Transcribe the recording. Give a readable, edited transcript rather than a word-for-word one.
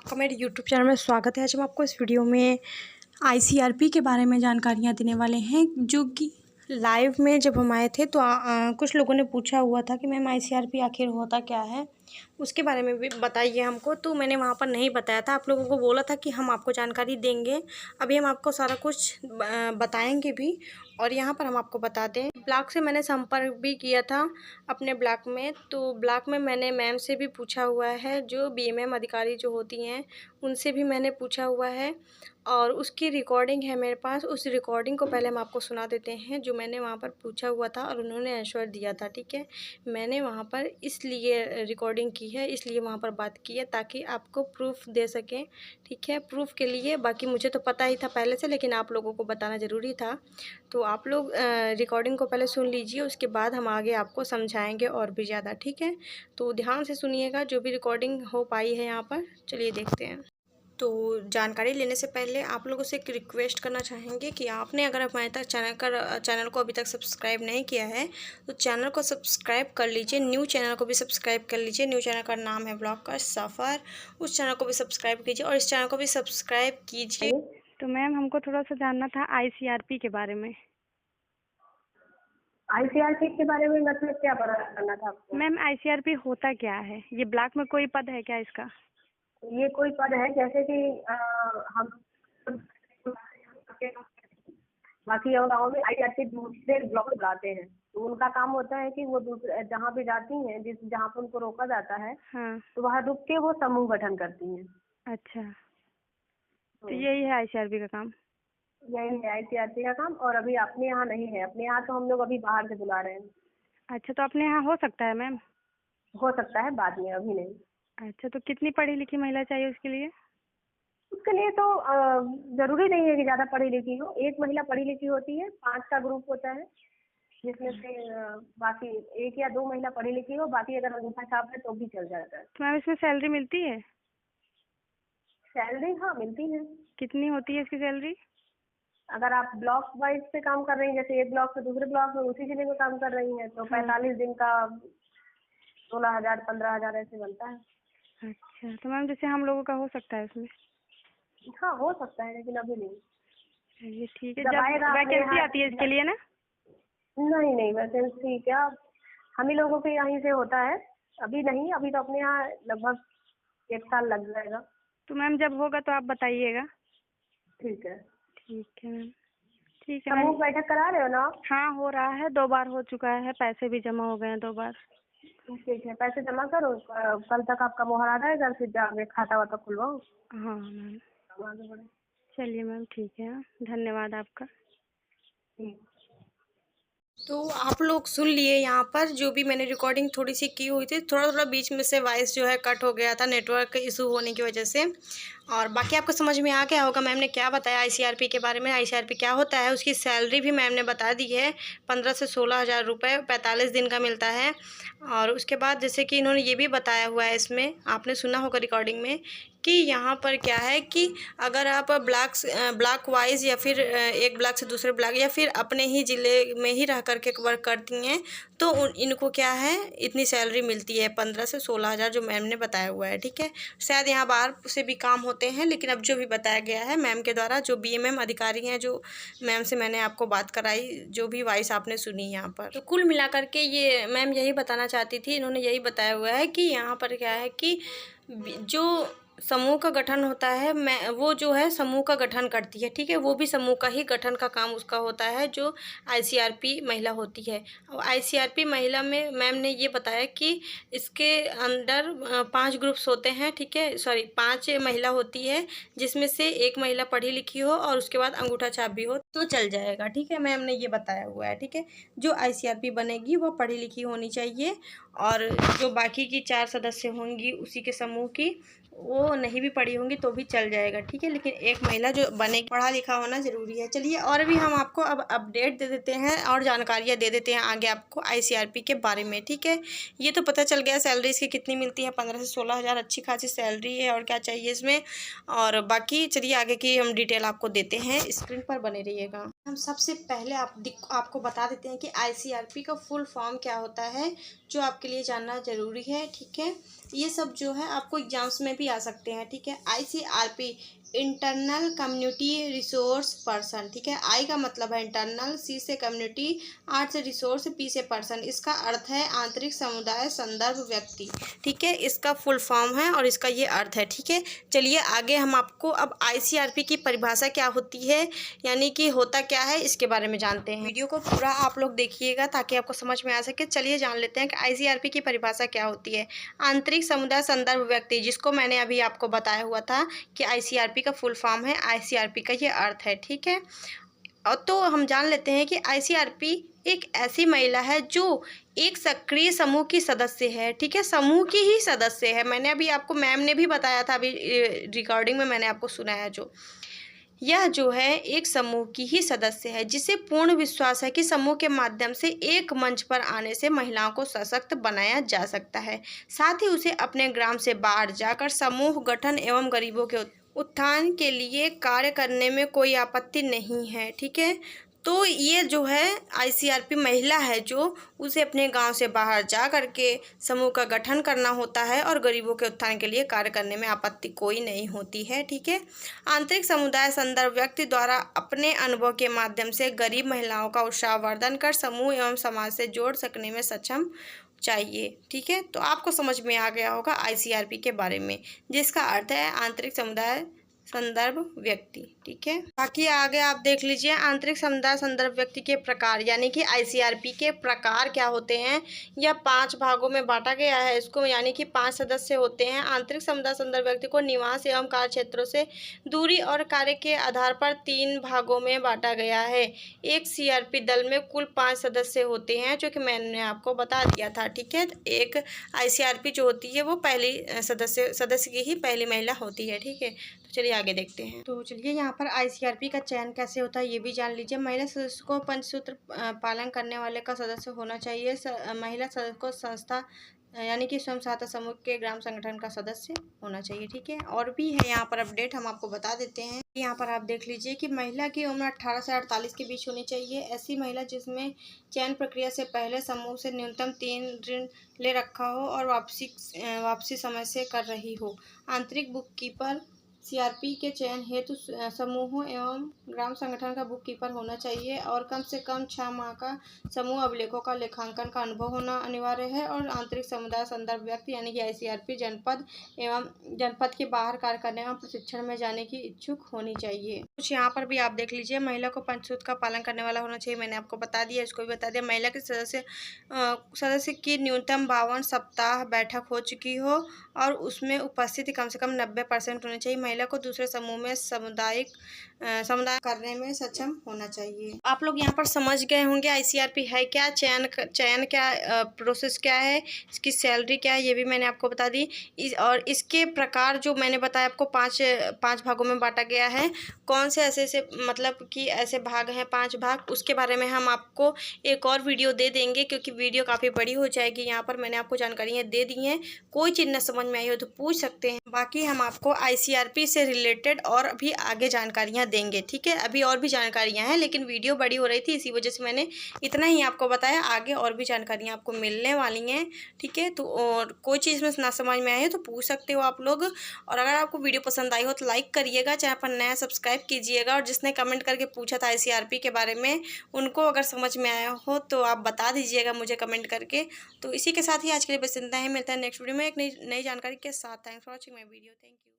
आपका मेरे YouTube channel में स्वागत है। आज हम आपको इस वीडियो में आईसीआरपी के बारे में जानकारियाँ देने वाले हैं, जो कि लाइव में जब हम आए थे तो कुछ लोगों ने पूछा हुआ था कि मैम आईसीआरपी आखिर होता क्या है, उसके बारे में भी बताइए हमको। तो मैंने वहाँ पर नहीं बताया था, आप लोगों को बोला था कि हम आपको जानकारी देंगे। अभी हम आपको सारा कुछ बताएंगे भी, और यहाँ पर हम आपको बताते हैं। ब्लॉक से मैंने संपर्क भी किया था अपने ब्लॉक में, तो ब्लॉक में मैंने मैम से भी पूछा हुआ है, जो बीएमएम अधिकारी जो होती हैं उनसे भी मैंने पूछा हुआ है, और उसकी रिकॉर्डिंग है मेरे पास। उस रिकॉर्डिंग को पहले हम आपको सुना देते हैं, जो मैंने वहाँ पर पूछा हुआ था और उन्होंने आंसर दिया था। ठीक है, मैंने वहाँ पर इसलिए रिकॉर्डिंग की है, इसलिए वहाँ पर बात की है ताकि आपको प्रूफ दे सकें। ठीक है, प्रूफ के लिए, बाकी मुझे तो पता ही था पहले से, लेकिन आप लोगों को बताना ज़रूरी था। तो आप लोग रिकॉर्डिंग को पहले सुन लीजिए, उसके बाद हम आगे आपको समझाएंगे और भी ज़्यादा। ठीक है, तो ध्यान से सुनिएगा जो भी रिकॉर्डिंग हो पाई है यहाँ पर। चलिए देखते हैं। तो जानकारी लेने से पहले आप लोगों से एक रिक्वेस्ट करना चाहेंगे कि आपने अगर हमारे तक चैनल को अभी तक सब्सक्राइब नहीं किया है तो चैनल को सब्सक्राइब कर लीजिए। न्यू चैनल को भी सब्सक्राइब कर लीजिए। न्यू चैनल का नाम है ब्लॉग का सफ़र, उस चैनल को भी सब्सक्राइब कीजिए और इस चैनल को भी सब्सक्राइब कीजिए। तो मैम हमको थोड़ा सा जानना था आईसीआरपी के बारे में। आईसीआरपी के बारे में मतलब क्या पता करना था आपको? मैम आईसीआरपी होता क्या है? ये ब्लॉक में कोई पद है क्या इसका? ये कोई पद है जैसे कि हम बाकी और गाँव में आईसीआरपी दूसरे ब्लॉक में बुलाते हैं, तो उनका काम होता है कि वो दूसरे जहाँ भी जाती हैं, जहाँ पर उनको रोका जाता है, हाँ, तो वहाँ रुक के वो समूह गठन करती हैं। अच्छा, तो यही है आईसीआरपी का काम? यही है आईसीआरपी का काम। और अभी अपने यहाँ नहीं है, अपने यहाँ तो हम लोग अभी बाहर से बुला रहे हैं। अच्छा, तो अपने यहाँ हो सकता है मैम? हो सकता है बाद में, अभी नहीं। अच्छा, तो कितनी पढ़ी लिखी महिला चाहिए उसके लिए? उसके लिए तो जरूरी नहीं है कि ज्यादा पढ़ी लिखी हो। एक महिला पढ़ी लिखी होती है, 5 का ग्रुप होता है, जिसमें से बाकी 1 या 2 महिला पढ़ी लिखी हो, बाकी अगर अंगूठा छाप है तो भी चल जाता है। तो मैम इसमें सैलरी मिलती है? सैलरी हाँ मिलती है। कितनी होती है इसकी सैलरी? अगर आप ब्लॉक वाइज से काम कर रही हैं, जैसे एक ब्लॉक से दूसरे ब्लॉक में उसी जिले में काम कर रही हैं, तो 45 दिन का 16,000 15,000 ऐसे बनता है। अच्छा, तो मैम जैसे हम लोगों का हो सकता है इसमें? हाँ हो सकता है, लेकिन अभी नहीं। चलिए ठीक है, जब वैकेंसी आती है इसके लिए ना? नहीं नहीं, वैकेंसी क्या, हम ही लोगों के यहीं से होता है। अभी नहीं, अभी तो अपने यहाँ लगभग 1 साल लग जाएगा। तो मैम जब होगा तो आप बताइएगा। ठीक है। ठीक है मैम, ठीक है। समूह बैठक करा रहे हो ना? हाँ हो रहा है, 2 बार हो चुका है, पैसे भी जमा हो गए हैं 2 बार। ठीक है, पैसे जमा करो, कल तक आपका मोहर आ जाएगा, फिर जाके खाता वाता खुलवाओ। हाँ मैम, आगे बढ़े। चलिए मैम ठीक है, धन्यवाद आपका। ठीक। तो आप लोग सुन लिए यहाँ पर, जो भी मैंने रिकॉर्डिंग थोड़ी सी की हुई थी, थोड़ा थोड़ा बीच में से वॉइस जो है कट हो गया था नेटवर्क इशू होने की वजह से, और बाकी आपको समझ में आ गया होगा मैम ने क्या बताया आईसीआरपी के बारे में। आईसीआरपी क्या होता है, उसकी सैलरी भी मैम ने बता दी है, 15 से 16,000 रुपये 45 दिन का मिलता है। और उसके बाद जैसे कि इन्होंने ये भी बताया हुआ है, इसमें आपने सुना होगा रिकॉर्डिंग में, कि यहाँ पर क्या है कि अगर आप ब्लॉक वाइज या फिर एक ब्लॉक से दूसरे ब्लॉक या फिर अपने ही ज़िले में ही रह करके वर्क करती हैं, तो इनको क्या है इतनी सैलरी मिलती है, 15 से 16,000 जो मैम ने बताया हुआ है। ठीक है, शायद यहाँ बाहर से भी काम होते हैं, लेकिन अब जो भी बताया गया है मैम के द्वारा, जो बीएमएम अधिकारी हैं, जो मैम से मैंने आपको बात कराई, जो भी वॉइस आपने सुनी यहाँ पर, तो कुल मिलाकर के ये मैम यही बताना चाहती थी। इन्होंने यही बताया हुआ है कि यहाँ पर क्या है कि जो समूह का गठन होता है, मैं वो जो है समूह का गठन करती है। ठीक है, वो भी समूह का ही गठन का काम उसका होता है, जो आईसीआरपी महिला होती है। और आईसीआरपी महिला में मैम ने ये बताया कि इसके अंदर 5 ग्रुप्स होते हैं। ठीक है, सॉरी 5 महिला होती है, जिसमें से एक महिला पढ़ी लिखी हो और उसके बाद अंगूठा छाप भी हो तो चल जाएगा। ठीक है, मैम ने ये बताया हुआ है। ठीक है, जो आईसीआरपी बनेगी वो पढ़ी लिखी होनी चाहिए, और जो बाकी की 4 सदस्य होंगी उसी के समूह की, वो नहीं भी पढ़ी होंगी तो भी चल जाएगा। ठीक है, लेकिन एक महिला जो बनेगी पढ़ा लिखा होना ज़रूरी है। चलिए, और भी हम आपको अब अपडेट दे देते हैं और जानकारियाँ दे देते हैं आगे आपको आईसीआरपी के बारे में। ठीक है, ये तो पता चल गया सैलरी इसकी कितनी मिलती है, 15 से 16,000 अच्छी खासी सैलरी है, और क्या चाहिए इसमें। और बाकी चलिए आगे की हम डिटेल आपको देते हैं, स्क्रीन पर बने रहिएगा। हम सबसे पहले आपको बता देते हैं कि आईसीआरपी का फुल फॉर्म क्या होता है, जो आपके लिए जानना ज़रूरी है। ठीक है, ये सब जो है आपको एग्जाम्स में भी आ सकते हैं, ठीक है। ICRP internal community resource person, ठीक है। आई का मतलब है इंटरनल, सी से कम्युनिटी, आर से रिसोर्स, पी से पर्सन। इसका अर्थ है आंतरिक समुदाय संदर्भ व्यक्ति, ठीक है। इसका फुल फॉर्म है और इसका ये अर्थ है, ठीक है। चलिए आगे हम आपको अब ICRP की परिभाषा क्या होती है, यानी कि होता क्या है, इसके बारे में जानते हैं। वीडियो को पूरा आप लोग देखिएगा ताकि आपको समझ में आ सके। चलिए जान लेते हैं कि ICRP की परिभाषा क्या होती है। आंतरिक समुदाय संदर्भ व्यक्ति, जिसको मैंने अभी आपको बताया हुआ था कि ICRP का फुल फॉर्म है, ICRP का ये अर्थ है, ठीक है। और तो हम जान लेते हैं कि ICRP एक ऐसी महिला है जो एक सक्रिय समूह की सदस्य है, ठीक है। समूह की ही सदस्य है। मैंने अभी आपको, मैम ने भी बताया था अभी रिकॉर्डिंग में, मैंने आपको सुनाया जो यह जो है एक समूह की ही सदस्य है, जिसे पूर्ण विश्वास है कि समूह के माध्यम से एक मंच पर आने से महिलाओं को सशक्त बनाया जा सकता है। साथ ही उसे अपने ग्राम से बाहर जाकर समूह गठन एवं गरीबों के उत्थान के लिए कार्य करने में कोई आपत्ति नहीं है, ठीक है। तो ये जो है ICRP महिला है जो उसे अपने गांव से बाहर जा करके समूह का गठन करना होता है और गरीबों के उत्थान के लिए कार्य करने में आपत्ति कोई नहीं होती है, ठीक है। आंतरिक समुदाय संदर्भ व्यक्ति द्वारा अपने अनुभव के माध्यम से गरीब महिलाओं का उत्साहवर्धन कर समूह एवं समाज से जोड़ सकने में सक्षम चाहिए, ठीक है। तो आपको समझ में आ गया होगा ICRP के बारे में, जिसका अर्थ है आंतरिक समुदाय संदर्भ व्यक्ति, ठीक है। बाकी आगे आप देख लीजिए आंतरिक समुदाय संदर्भ व्यक्ति के प्रकार, यानी कि ICRP के प्रकार क्या होते हैं। यह 5 भागों में बांटा गया है इसको, यानी कि 5 सदस्य होते हैं। आंतरिक समुदाय संदर्भ व्यक्ति को निवास एवं कार्य क्षेत्रों से दूरी और कार्य के आधार पर 3 भागों में बांटा गया है। एक CRP दल में कुल 5 सदस्य होते हैं, जो कि मैंने आपको बता दिया था, ठीक है। एक ICRP जो होती है वो पहली सदस्य की ही पहली महिला होती है, ठीक है। चलिए आगे देखते हैं। तो चलिए यहाँ पर ICRP का चयन कैसे होता है ये भी जान लीजिए। महिला सदस्य को पंचसूत्र पालन करने वाले का सदस्य होना चाहिए। महिला सदस्य को संस्था यानी कि स्वयं सहायता समूह के ग्राम संगठन का सदस्य होना चाहिए, ठीक है। और भी है यहाँ पर अपडेट, हम आपको बता देते हैं। यहाँ पर आप देख लीजिए कि महिला की उम्र 18 से 48 के बीच होनी चाहिए। ऐसी महिला जिसमें चयन प्रक्रिया से पहले समूह से न्यूनतम 3 ऋण ले रखा हो और वापसी समय से कर रही हो। आंतरिक बुक कीपर CRP के चयन हेतु समूहों एवं ग्राम संगठन का बुक कीपर होना चाहिए और कम से कम 6 माह का समूह अभिलेखों का लेखांकन का अनुभव होना अनिवार्य है। और आंतरिक समुदाय संदर्भ व्यक्ति यानी कि ICRP जनपद के बाहर कार्य करने एवं प्रशिक्षण में जाने की इच्छुक होनी चाहिए। कुछ यहाँ पर भी आप देख लीजिए। महिला को पंचसूत्र का पालन करने वाला होना चाहिए, मैंने आपको बता दिया, इसको भी बता दिया। महिला के सदस्य की न्यूनतम 52 सप्ताह बैठक हो चुकी हो और उसमें उपस्थिति कम से कम 90% होनी चाहिए। महिला को दूसरे समूह में समुदाय करने में सक्षम होना चाहिए। आप लोग यहाँ पर समझ गए होंगे ICRP है क्या, चयन क्या, प्रोसेस क्या है, इसकी सैलरी क्या है, ये भी मैंने आपको बता दी। और इसके प्रकार जो मैंने बताया आपको 5 भागों में बांटा गया है। कौन से ऐसे मतलब कि ऐसे भाग हैं 5 भाग, उसके बारे में हम आपको एक और वीडियो दे देंगे, क्योंकि वीडियो काफ़ी बड़ी हो जाएगी। यहाँ पर मैंने आपको जानकारियाँ दे दी हैं, कोई चीज़ ना समझ में आई हो तो पूछ सकते हैं। बाकी हम आपको ICRP से रिलेटेड और भी आगे जानकारियाँ देंगे, ठीक है। अभी और भी जानकारियाँ हैं, लेकिन वीडियो बड़ी हो रही थी, इसी वजह से मैंने इतना ही आपको बताया। आगे और भी जानकारियाँ आपको मिलने वाली हैं, ठीक है। तो और कोई चीज़ में ना समझ में आए तो पूछ सकते हो आप लोग। और अगर आपको वीडियो पसंद आई हो तो लाइक करिएगा, चैनल पर नया सब्सक्राइब कीजिएगा। और जिसने कमेंट करके पूछा था ICRP के बारे में, उनको अगर समझ में आया हो तो आप बता दीजिएगा मुझे कमेंट करके। तो इसी के साथ ही आज के लिए बस इतना ही, मिलता है नेक्स्ट वीडियो में एक नई जानकारी के साथ। Thanks for watching my video, thank you.